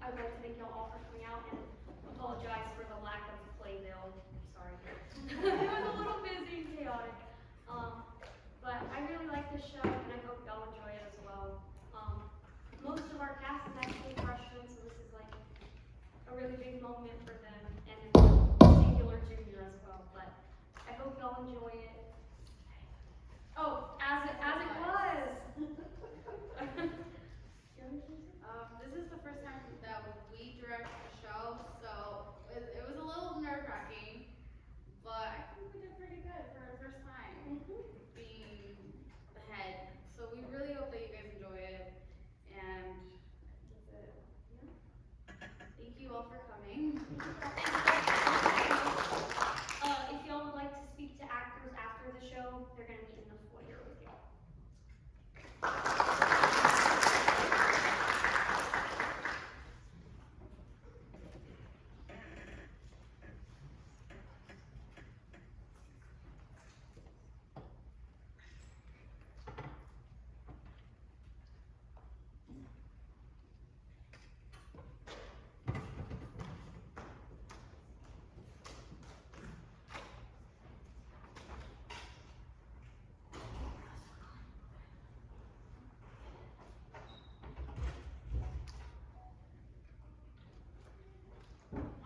I would like to thank y'all all for coming out and apologize for the lack of playbill. Sorry. It was a little busy and chaotic. But I really like this show and I hope y'all enjoy it as well. Most of our cast is actually freshmen, so this is like a really big moment for them and singular junior as well. But I hope y'all enjoy it. Oh, as it was. This is the first time that we direct a show, so it was a little nerve-wracking, but I think we did pretty good for our first time being the head. So we really hope that you guys enjoy it, and that's it. Yeah. Thank you all for coming. If y'all would like to speak to actors after the show, they're going to meet in the foyer with y'all.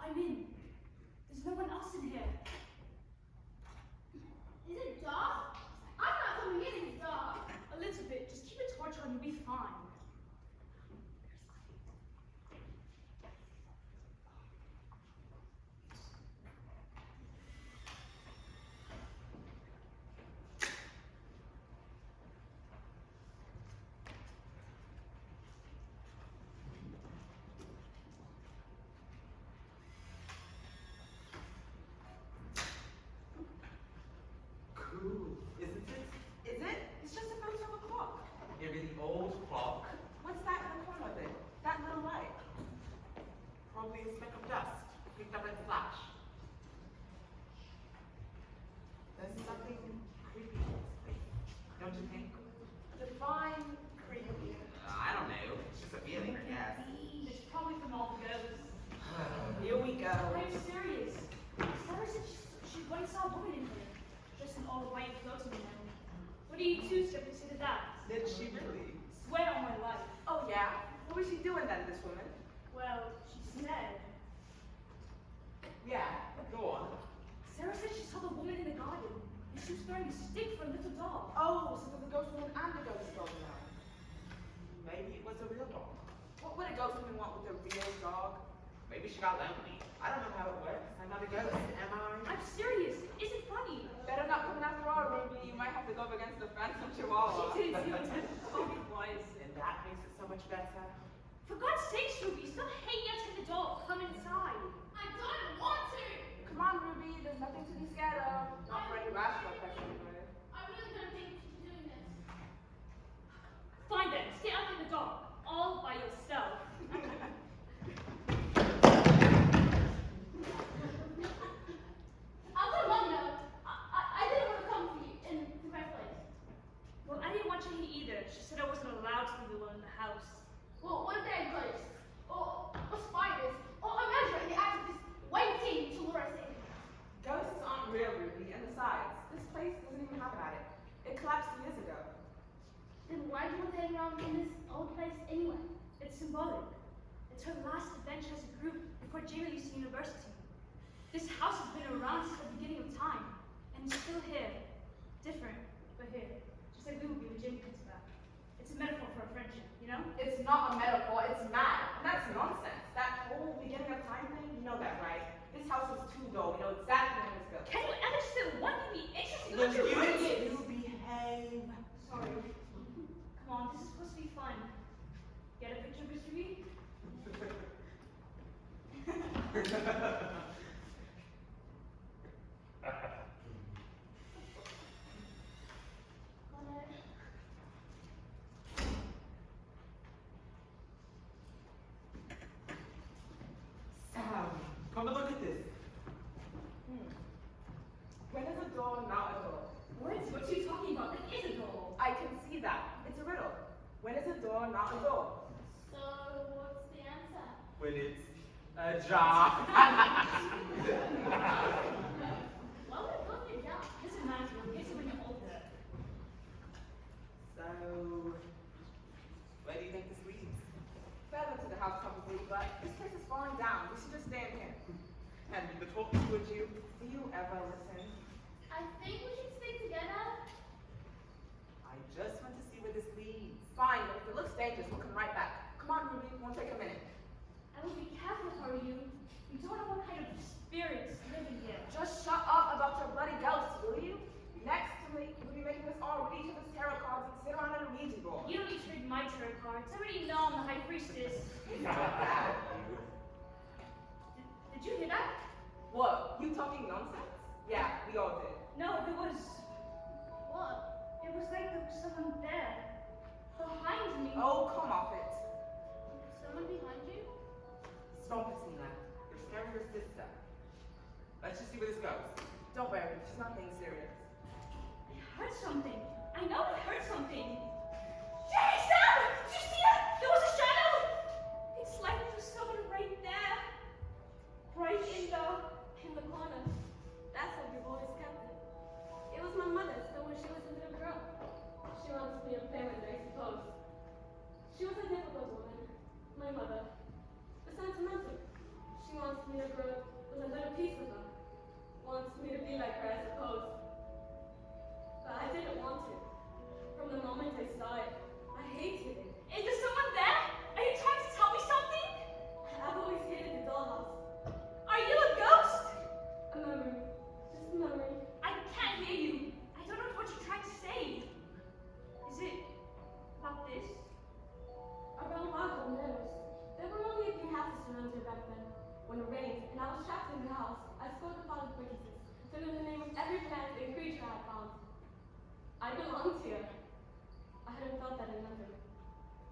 I'm in. There's no one else in here. Is it dark? I'm not coming in if it's dark. A little bit. Just keep a torch on, you'll be fine. Cool, isn't it? Is it? It's just a photo of a clock. A really old clock. What's that in the corner of it? That little light. Probably a speck of dust picked up in a flash. There's something creepy in this place, don't you think? Define creepy. I don't know. It's just a feeling, I guess. It's probably from all the ghosts. Here we go. I'm serious. Sarah said she once saw a woman in here. Just an old white floating around. What do you two still consider that? Did she really? Swear on my life. Oh yeah? What was she doing then, this woman? Well, she said. Yeah, go on. Sarah said she saw the woman in the garden. And she was throwing a stick for a little dog. Oh, so there's a ghost woman and a ghost dog now. Maybe it was a real dog. What would a ghost woman want with a real dog? Maybe she got lonely. I don't know how it works. I'm not a ghost, am I? I'm serious. It isn't funny. Better not coming after all, Ruby. You might have to go up against the phantom chihuahua. She did see what it was. And that makes it so much better. For God's sake, Ruby, stop hanging out in the dog. Come inside. I don't want to. Come on, Ruby. There's nothing to be scared of. Not for any rational person, anyway. I really don't think we should be doing this. Fine then. Stay out in the dark. All by yourself. I'll let Mom know. I didn't want to come for you in the first place. Well, I didn't want you here either. She said I wasn't allowed to leave alone in the house. Well, what if they're ghosts? Or spiders? Or imagine they acted just waiting to lure us in. Ghosts aren't real, Ruby. And besides, this place doesn't even have an attic. It collapsed years ago. Then why do you want to hang around in this old place anyway? It's symbolic. It's her last adventure as a group before Jamie leaves university. This house has been around since the beginning of time, and it's still here. Different, but here. Just like we will be when Jamie comes back. It's a metaphor for our friendship, you know? It's not a metaphor, it's mad. And that's nonsense. That whole beginning of time thing, you know that, right? This house was too dull. We know exactly when it was built. Can you ever just say one to be interesting? Then Don't you write it? you behave. Sorry. Come on, this is supposed to be fun. Get a picture of Mr. B? Sam, come and look at this. When is a door not a door? What? What are you talking about? That is a doll. I can see that. It's a riddle. When is a door not a door? So what's the answer? when it's a job. Well, it could be, yeah. This is nice. In case when you're older. So, where do you think this leads? Further to the house probably, but this place is falling down. We should just stay in here. And the talks would you? Do you ever listen? I think we should stay together. I just want to see where this leads. Fine, but if it looks dangerous, we'll come right back. Come on, Ruby, it won't take a minute. I will be careful for you. You don't know what kind of spirits live in here. Just shut up about your bloody ghosts, will you? Next to me, you'll be making us all read each other's tarot cards and sit around at a Ouija board. You don't need to read my tarot cards. I already know I'm the high priestess. Did you hear that? What? You talking nonsense? Yeah, we all did. No, there was. What? It was like there was someone there. Behind me. Oh, come off it. Someone behind you? Stop it, Tina. You're scaring your sister. Let's just see where this goes. Don't worry, she's not being serious. I heard something. I know I heard something. Jay, Sam! Did you see it? There was a shadow! It's like there was someone right there. Right in the corner. That's how you've always kept it. It was my mother, still when she was a little girl. She wants me to play with her, I suppose. She was a difficult woman, my mother. But sentimental. She wants me to grow up with a little piece of her. Wants me to be like her, I suppose. But I didn't want to. From the moment I saw it, I hated it. Is there someone there? Are you trying to tell me something? I've always hated the dollhouse. Are you a ghost? A memory. Just a memory. I can't hear you. I don't know what you're trying to say. Is it about this? Around Marco Meadows. There were only a few houses around here back then. When it rained, and I was trapped in the house, I spoke about the witnesses, told them the name of every plant and creature I had found. I belonged here. I hadn't felt that in London.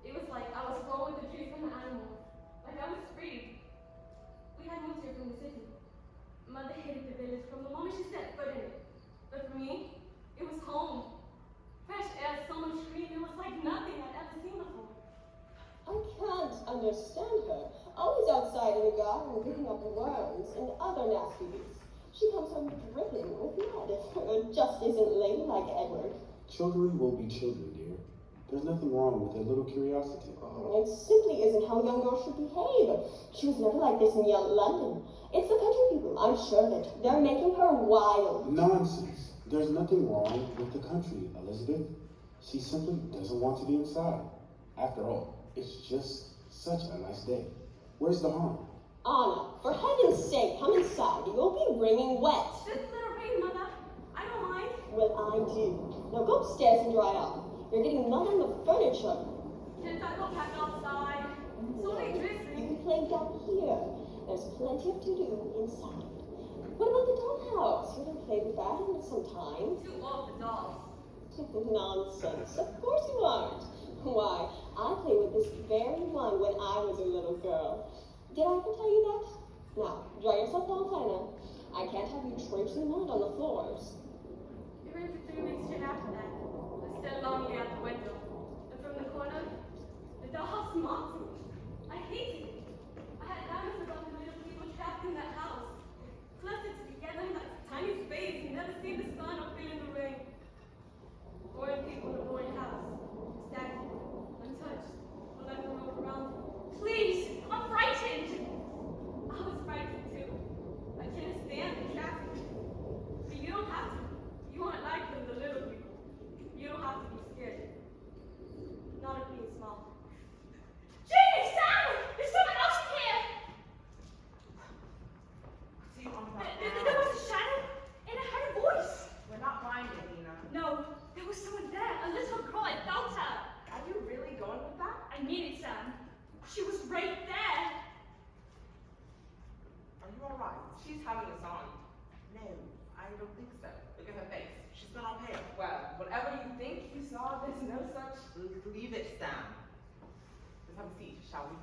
It was like I was one with the trees and the animals. Like I was free. We had moved here from the city. Mother hated the village from the moment she set foot in it. But for me, it was home. Fresh air, so much green, it was like nothing I'd ever seen before. I can't understand her. Always outside in the garden picking up worms and other nasty beasts. She comes home dripping with mud. It just isn't ladylike, Edward. Children will be children, dear. There's nothing wrong with a little curiosity. It simply isn't how young girls should behave. She was never like this in young London. It's the country people, I'm sure of it. They're making her wild. Nonsense. There's nothing wrong with the country, Elizabeth. She simply doesn't want to be inside. After all, it's just such a nice day. Where's the harm? Anna, for heaven's sake, come inside. You'll be wringing wet. Just a little rain, Mother. I don't mind. Well, I do. Now go upstairs and dry up. You're getting mud on the furniture. Can't I go back outside? It's only You drizzling. can play down here. There's plenty of to do inside. What about the dollhouse? You haven't played with that in some time. Too old for dolls. Nonsense. Of course you aren't. Why, I played with this very one when I was a little girl. Did I ever tell you that? Now, dry yourself off, Anna. I can't have you traipsing mud on the floors. It rained for 3 weeks straight after that. I stared longingly out the window. And from the corner, the dollhouse mocked me. I hated it. I had nightmares about the little people trapped in that house. Clustered together in that tiny space and never seen the sun or feeling the rain. Boring people in a boring house. Stagnant, untouched, will never move around. Please, I'm frightened. I was frightened too. I couldn't stand the traffic. But you don't have to. You aren't like the little people. You don't have to be scared. Not of being small. Jamie, Sam! There's someone else in here! See you on the There was a shadow, and I heard a voice. We're not blinded, Nina. No, there was someone there. A little girl. I felt her. Are you really going with that? I mean it, Sam. She was right there. Are you alright? She's having us on. No, I don't think so. Look at her face. She's gone all pale. Well, whatever you think you saw, there's no such. Leave it, Sam. Let's have a seat, shall we?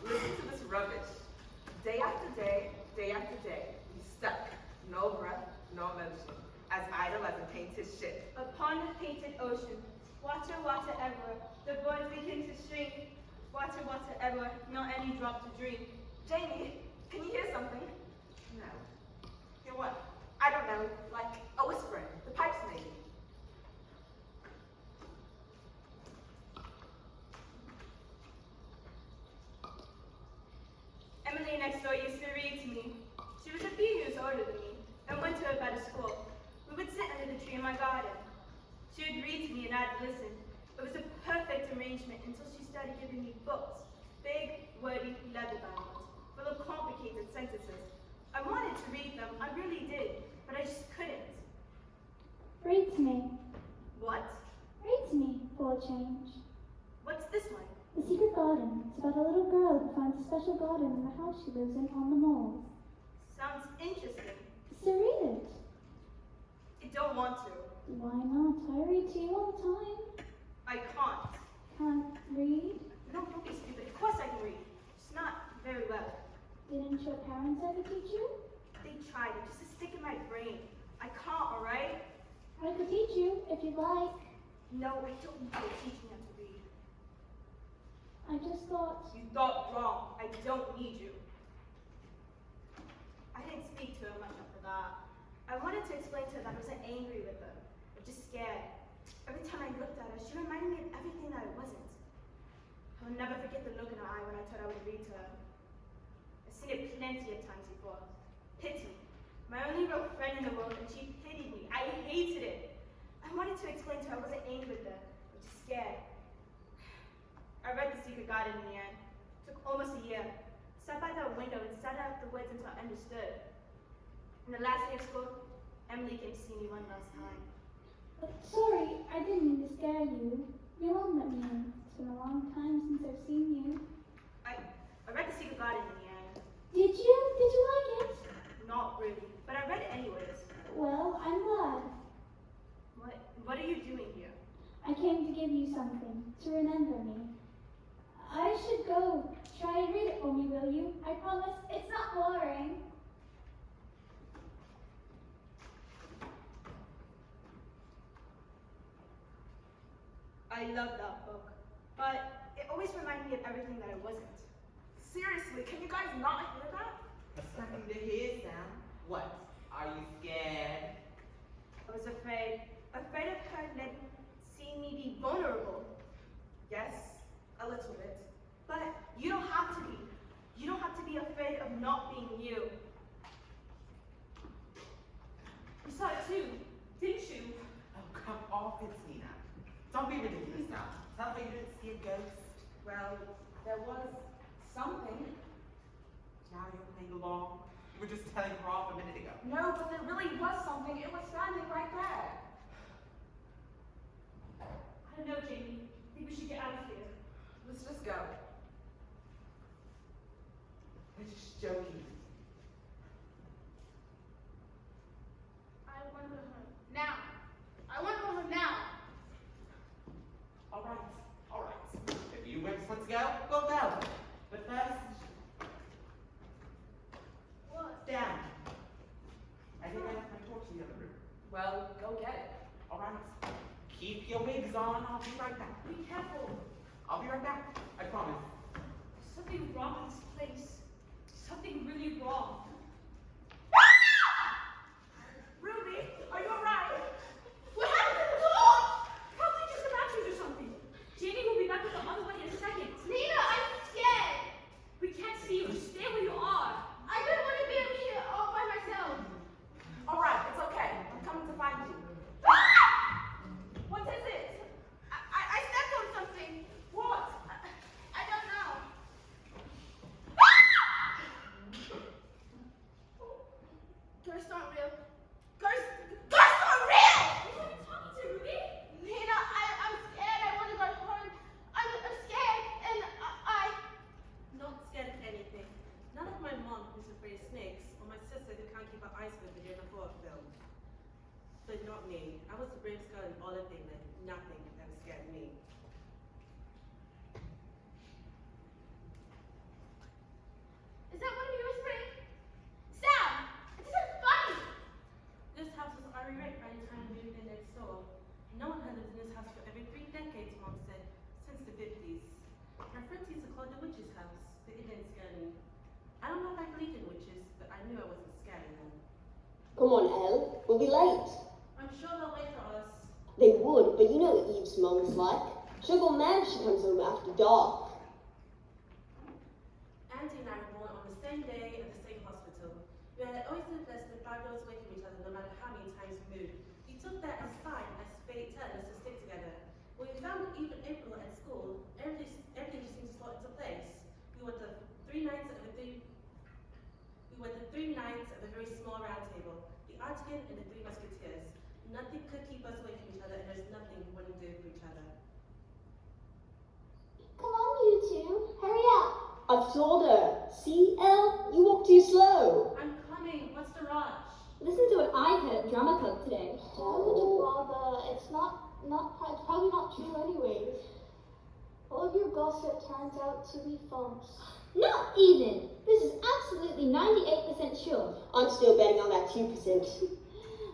Listen to this rubbish. Day after day, day after day. He's stuck. No breath, no medicine. as idle as a painted ship. Upon the painted ocean, water, water ever, the birds begin to shrink. Water, water ever, not any drop to drink. Jamie, can you hear something? No. Hear what? I don't know, like a whispering. The pipes maybe. Emily next door used to read to me. She was a few years older than me and went to a better school. We would sit under the tree in my garden. She would read to me and I'd listen. It was a perfect arrangement until she started giving me books, big, wordy, leather-bound ones, full of complicated sentences. I wanted to read them, I really did, but I just couldn't. Read to me. What? Read to me, for a change. What's this one? The Secret Garden. It's about a little girl who finds a special garden in the house she lives in on the moors. Sounds interesting. So read it. I don't want to. Why not? I read to you all the time. I can't. Can't read? No, don't be stupid. Of course I can read. Just not very well. Didn't your parents ever teach you? They tried. It just to stick in my brain. I can't, alright? I could teach you if you'd like. No, I don't need you to teach me how to read. I just thought. You thought wrong. I don't need you. I didn't speak to her much after that. I wanted to explain to her that I wasn't angry with her, but just scared. Every time I looked at her, she reminded me of everything that I wasn't. I'll never forget the look in her eye when I told her I would read to her. I've seen it plenty of times before. Pity. My only real friend in the world, and she pitied me. I hated it. I wanted to explain to her I wasn't angry with her, but just scared. I read The Secret Garden in the end. It took almost a year. Sat by that window and sat out the words until I understood. And the last day of school, Emily came to see me one last time. Sorry, I didn't mean to scare you. You won't let me in. It's been a long time since I've seen you. I read The Secret Garden in the end. Did you? Did you like it? Not really, but I read it anyways. Well, I'm glad. What are you doing here? I came to give you something to remember me. I should go. Try and read it for me, will you? I promise it's not boring. I love that book, but it always reminded me of everything that I wasn't. Seriously, can you guys not hear that? That's nothing to hear, Sam. What? Are you scared? I was afraid of her seeing me be vulnerable. Yes, a little bit. But you don't have to be. You don't have to be afraid of not being you. You saw it too, didn't you? Oh, come off it, Tina. Don't be ridiculous now. Tell me you didn't see a ghost. Well, there was something. Now you're playing along. You were just telling her off a minute ago. No, but there really was something. It was standing right there. I don't know, Jamie. I think we should get out of here. Let's just go. We're just joking. I want to go home. Now. I want to go home now. All right. If you wimps want to go, we'll go. But first, What? down. I think I left my torch in the other room. Well, go get it. All right. Keep your wigs on. I'll be right back. Be careful. I'll be right back. I promise. There's something wrong with this place. Something really wrong. Ruby, are you alright? What happened to the door? Probably just the batteries or something. Jamie will be back with the other one in a second. Nina, I'm scared. We can't see you. Just stay where you are. I don't want to be up here all by myself. Alright, it's okay. I'm coming to find you. What is it? I stepped on something. What? I don't know. Ghosts aren't real. Ghosts aren't real! What are you talking to, Ruby? Nina, I'm scared. I want to go home. I'm scared, and I. Not scared of anything. None of my mom who's afraid of snakes, or my sister who can't keep her eyes open during a horror film. But not me. I was the bravest girl in all of England. Nothing ever scared me. Is that what you whispering? Sam, this isn't funny. This house was already Come on, Elle. We'll be late. I'm sure they'll wait for us. They would, but you know what Eve's mum's like. She'll go mad if she comes home after dark. Andy and I were born on the same day at the same hospital. We had always lived less than 5 doors away from each other, no matter how many times we moved. We took that as a sign, as fate telling us to stick together. When we found Eve and April at school, everything just seemed to fall into place. We were the three knights of a very small round table, the Artigan and the Three Musketeers. Nothing could keep us away from each other, and there's nothing we wouldn't do for each other. Come on, you two. Hurry up. I've told her. See, Elle? You walk too slow. I'm coming. What's the rush? Listen to what I heard at drama club today. Don't bother. It's probably not true anyways. All of your gossip turns out to be false. Not even. This is absolutely 98% sure. I'm still betting on that 2%.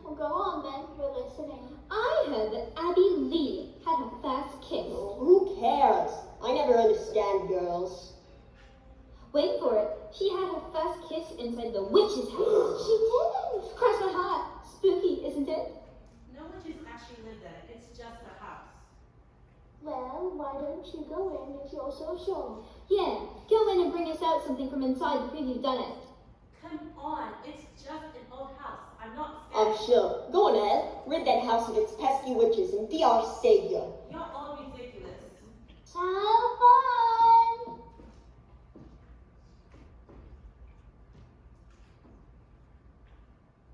Well, go on then. We're listening. I heard that Abby Lee had her first kiss. Who cares? I never understand girls. Wait for it. She had her first kiss inside the witch's house. She didn't. Cross my heart. Spooky, isn't it? No witches actually live there. It's just a house. Well, why don't you go in if you're so sure? Yeah, go in and bring us out something from inside to prove you've done it. Come on. It's just an old house. I'm not scared. I'm sure. Go on, Elle. Rid that house of its pesky witches and be our savior. You're all ridiculous. Have fun!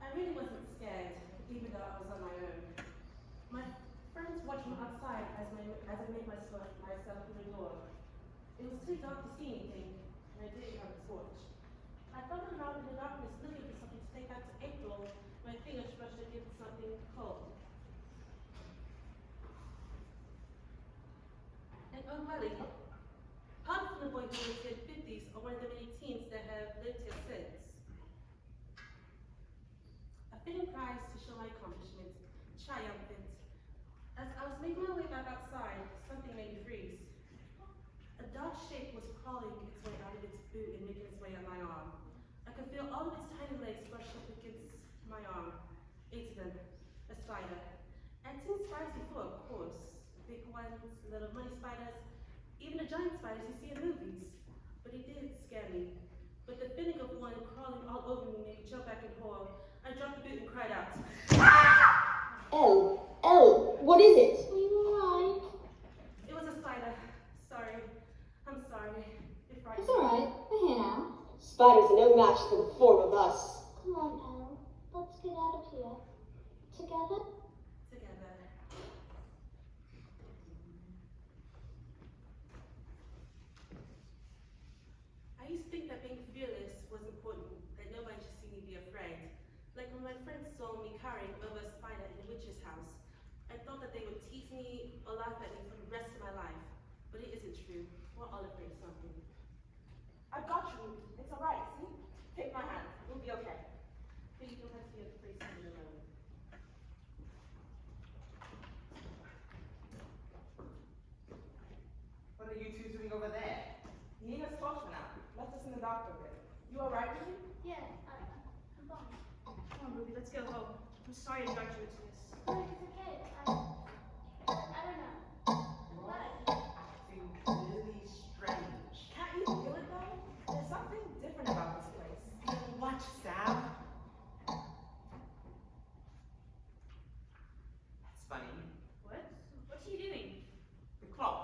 I really wasn't scared, even though I was on my own. My friends watched from outside as I made myself through the door. It was too dark to see anything, and I didn't have a torch. I felt around in the darkness looking for something to take out to April. My fingers brushed against something cold. And oh, Welly, part from the boy who lived here in the 50s or one of the many teens that have lived here since. A fitting prize to show my accomplishment, triumphant. As I was making my way back outside, something made me freeze. A dark shape was crawling its way out of its boot and making its way up my arm. I could feel all of its tiny legs brush up against my arm. 8 of them. A spider. I'd seen spiders before, of course. Big ones, little money spiders, even the giant spiders you see in movies. But it did scare me. But the feeling of one crawling all over me made me jump back in horror. I dropped the boot and cried out. Elle, what is it? Are you alright? It was a spider. Sorry. I'm sorry. It frightened It's alright. We're here now. Spiders are no match for the 4 of us. Come on, Elle. Let's get out of here. Together? Together. I used to think that being fearless was important, that nobody should see me be afraid. Like when my friends saw me carrying over a spider in a witch's house, I thought that they would tease me or laugh at me for the rest of my life. But it isn't true. We're all afraid of something. I've got you. It's alright, see? Take my hand. We'll be okay. But you don't have to be afraid to be alone. What are you two doing over there? Nina's talked now. Left us in the dark a bit. You alright, Ruby? Yeah, I'm fine. Come on, Ruby, let's go home. I'm sorry I dragged you into this. Oh, it's okay. I don't know. Acting really strange. Can't you feel it though? There's something different about this place. What, Sam? That's funny. What? What's he doing? The clock.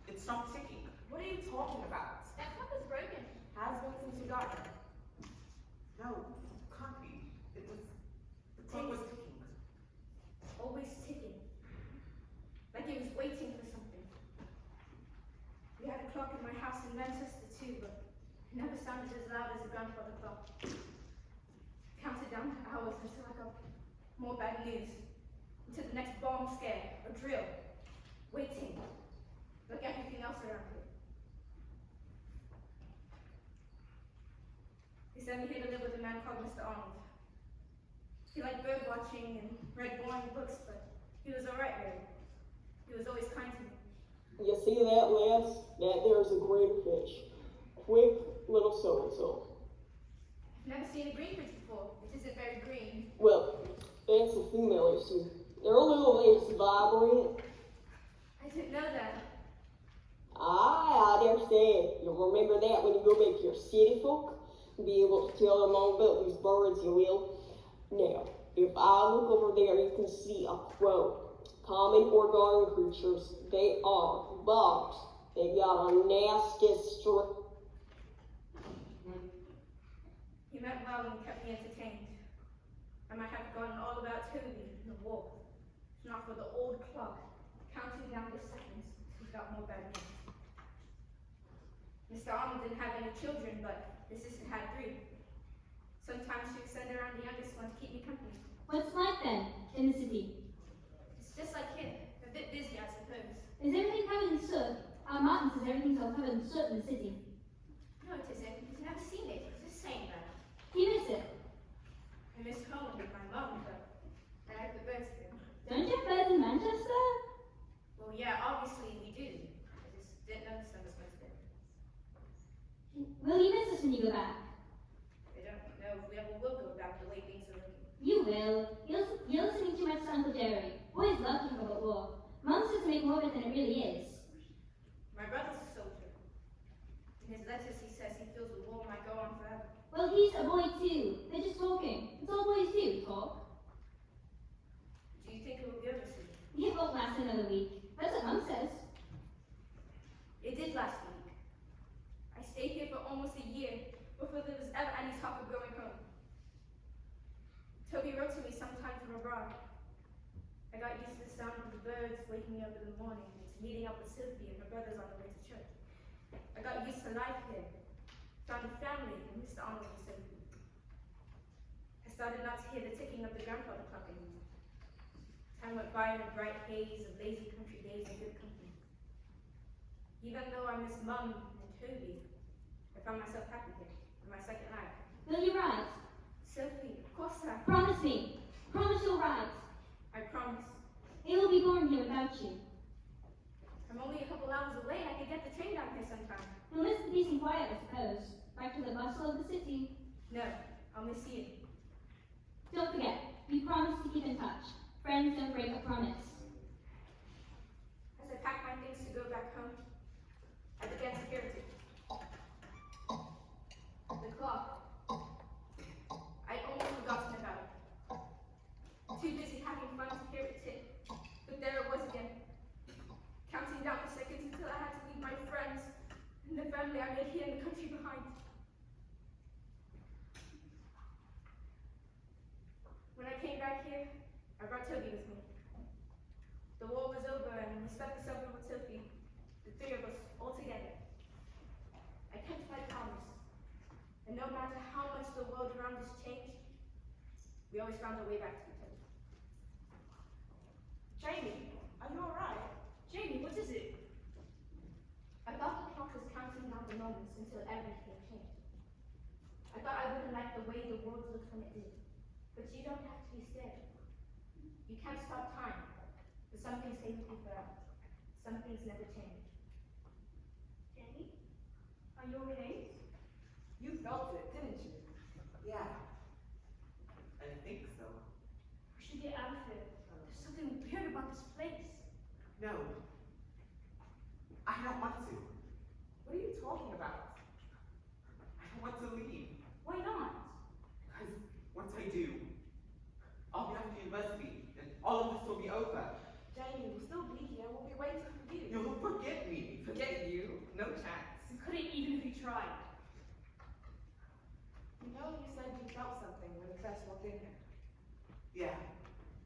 It stopped ticking. What are you talking about? That clock is broken. Has been since you got here. No, can't be. The clock was ticking. Always ticking. Like it was waiting for something. We had a clock in my house in Manchester too, but it never sounded as loud as the grandfather clock. Counted down the hours until I got more bad news. Until the next bomb scare or drill. Waiting. Like everything else around here. He sent me here to live with a man called Mr. Arnold. He liked bird watching and read boring books, but he was alright really. He was always kind to me. You see that, lads? That there's a green fish. Quick little so-and-so. I've never seen a green fish before. It isn't very green. Well, That's a female issue. They're a little less vibrant. I didn't know that. I dare say. You'll remember that when you go back to your city folk. Be able to tell them all about these birds, you will. Now, if I look over there, you can see a crow. Common or garden creatures, they are. But they got a nasty streak. You meant well and kept me entertained. I might have forgotten all about Toby and the war. If not for the old clock, counting down the seconds, he's got more bad news. Mr. Arnold didn't have any children, but his sister had 3. Sometimes she'd send around the youngest one to keep me company. What's life then, in the city? It's just like here, a bit busy, I suppose. Is everything covered in soot? Our Martin says everything's all covered in soot in the city. No, it isn't. He's never seen it. He's just saying that. Do you miss it? I miss home with my mom, but I like the birds here. Don't you have birds in Manchester? Well, yeah, obviously we do. I just didn't notice them as much then. Will you miss us when you go back? I don't know if we ever will go back the way things are looking. You will. You're listening too much to Uncle Jerry. Boys love talking about war. Mom says to make more of it than it really is. My brother's a soldier. In his letters he says he feels the war might go on forever. Well, he's a boy too. They're just talking. It's all boys do, talk. Do you think it will be over soon? It won't last another week. That's what Mom says. It did last week. I stayed here for almost a year before there was ever any talk of going home. Toby wrote to me sometime from abroad. I got used to the sound of the birds waking me up in the morning and to meeting up with Sylvie and her brothers on the way to church. I got used to life here, found a family in Mr. Arnold and Sylvie. I started not to hear the ticking of the grandfather clock anymore. Time went by in a bright haze of lazy country days and good company. Even though I miss Mum and Toby, I found myself happy here, in my second life. Will you write? Sophie, of course I Promise me. Promise you'll write. I promise. They will be born here without you. I'm only a couple hours away. I could get the train down here sometime. You'll miss the peace and quiet, I suppose. Back to the bustle of the city. No, I'll miss you. Don't forget, you promised to keep in touch. Friends don't break a promise. As I packed my things to go back home, I began to hear it. The clock. I'd almost forgotten about it. Too busy having fun to hear it tick. But there it was again. Counting down the seconds until I had to leave my friends and the family I made here in the country behind. When I came back here, I brought Toby with me. The war was over and we spent the summer with Sophie, the 3 of us, all together. I kept my promise, and no matter how much the world around us changed, we always found a way back to each other. Jamie, are you alright? Jamie, what is it? I thought the clock was counting down the moments until everything changed. I thought I wouldn't like the way the world looked when it did, but you don't have to be scared. You can't stop time, but some things stay with you forever. Some things never change. Jenny, are you okay? You felt it, didn't you? Yeah. I think so. We should get out of here. There's something weird about this place. No. I don't want to. What are you talking about? I don't want to leave. Why not? Because once I do, I'll be off to university, and all of this will be over. Jamie, we'll still be here. We'll be waiting for you. You'll forget me. Forget you? No chance. You couldn't even if you tried. You know you said you felt something when you first walked in here. Yeah,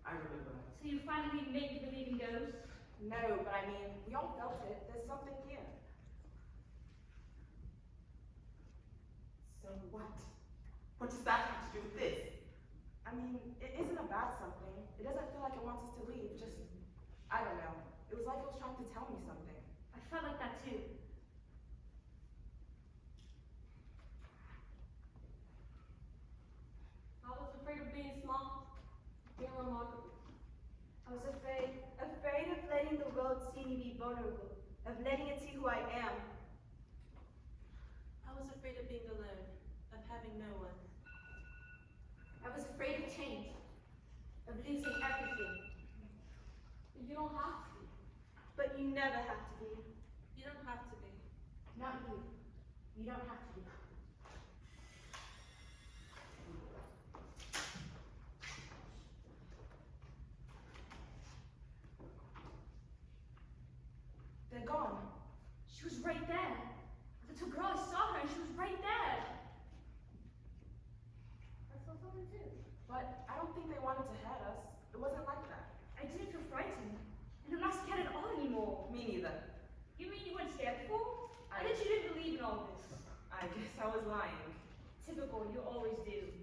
I remember. So you finally made me believe in ghosts? No, but I mean, we all felt it. There's something here. So what? What does that have to do with this? I mean, it isn't about something. It doesn't feel like it wants us to leave. Just, I don't know. It was like it was trying to tell me something. I felt like that too. I was afraid of being small, being remarkable. I was afraid of letting the world see me be vulnerable, of letting it see who I am. I was afraid of being alone, of having no one. I was afraid of change, of facing everything. You don't have to. But you never have to be. You don't have to be. Not you. You don't have to be. They're gone. She was right there. The little girl, I saw her and she was right there. I saw someone too. But I don't think they wanted to hurt us. It wasn't like that. I didn't feel frightened. And I'm not scared at all anymore. Me neither. You mean you weren't scared before? I thought you didn't believe in all this. I guess I was lying. Typical, you always do.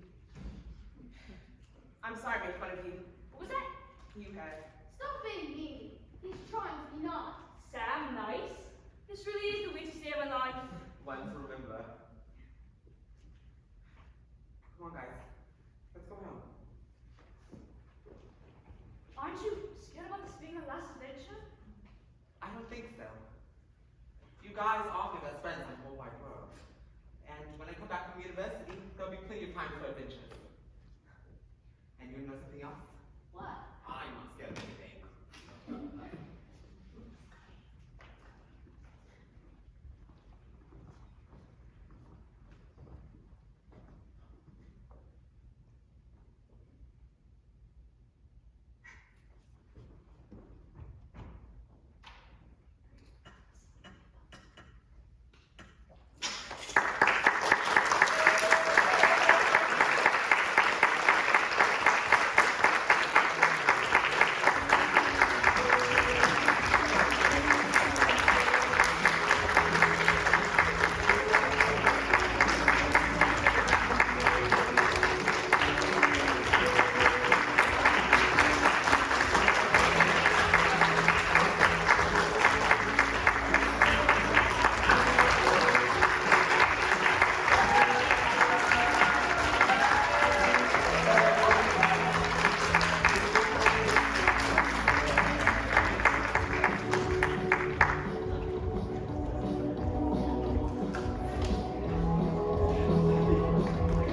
I'm sorry I made fun of you. What was that? You had. Stop being mean. He's trying to be nice. Sam, nice. This really is the way to save a life. One to remember. Come on, guys. Let's go home. Aren't you scared about this being our last adventure? I don't think so. You guys are my best friends in the whole wide world. And when I come back from university, there'll be plenty of time for adventures. And you know something else?